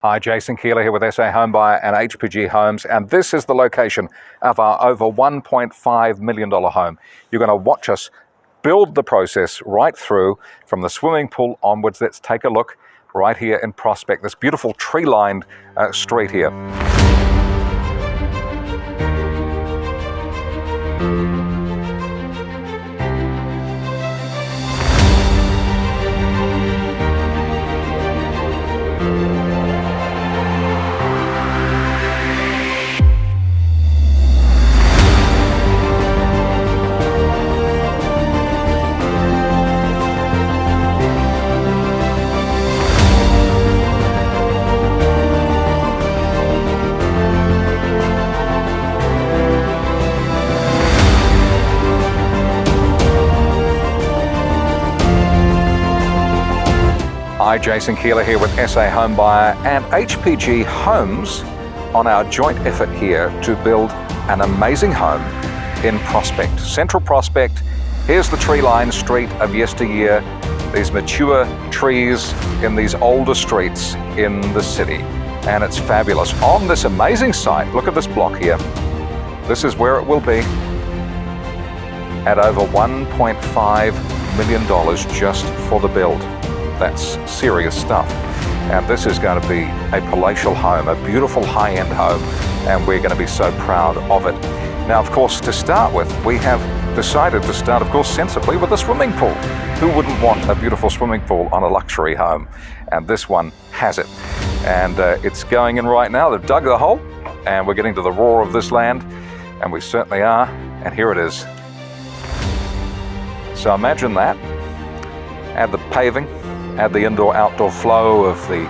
Hi, Jason Keeler here with SA Homebuyer and HPG Homes, and this is the location of our over $1.5 million home. You're going to watch us build the process right through from the swimming pool onwards. Let's take a look right here in Prospect, this beautiful tree-lined street here. Hi, Jason Keeler here with SA Homebuyer and HPG Homes on our joint effort here to build an amazing home in Prospect. Central Prospect, here's the tree-lined street of yesteryear, these mature trees in these older streets in the city. And it's fabulous. On this amazing site, look at this block here. This is where it will be at over $1.5 million just for the build. That's serious stuff. And this is going to be a palatial home, a beautiful high-end home, and we're going to be so proud of it. Now, of course, to start with, we have decided to start, of course, sensibly with a swimming pool. Who wouldn't want a beautiful swimming pool on a luxury home? And this one has it. And it's going in right now. They've dug the hole, and we're getting to the roar of this land, and we certainly are. And here it is. So imagine that. Add the paving, add the indoor-outdoor flow of the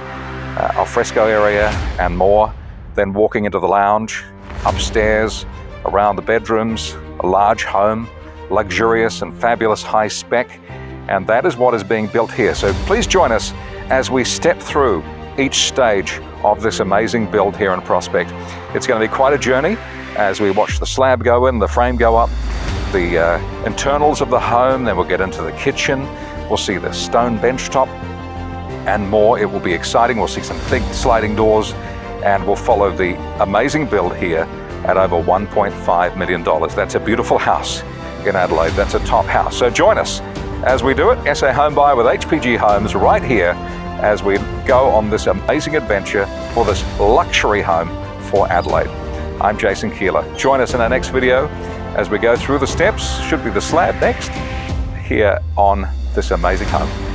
alfresco area and more, then walking into the lounge, upstairs, around the bedrooms, a large home, luxurious and fabulous high spec, and that is what is being built here. So please join us as we step through each stage of this amazing build here in Prospect. It's going to be quite a journey as we watch the slab go in, the frame go up, the internals of the home, then we'll get into the kitchen. We'll see the stone bench top and more. It will be exciting. We'll see some big sliding doors, and we'll follow the amazing build here at over $1.5 million. That's a beautiful house in Adelaide. That's a top house. So join us as we do it. SA Homebuyer with HPG Homes right here as we go on this amazing adventure for this luxury home for Adelaide. I'm Jason Keeler. Join us in our next video as we go through the steps. Should be the slab next here on this amazing home.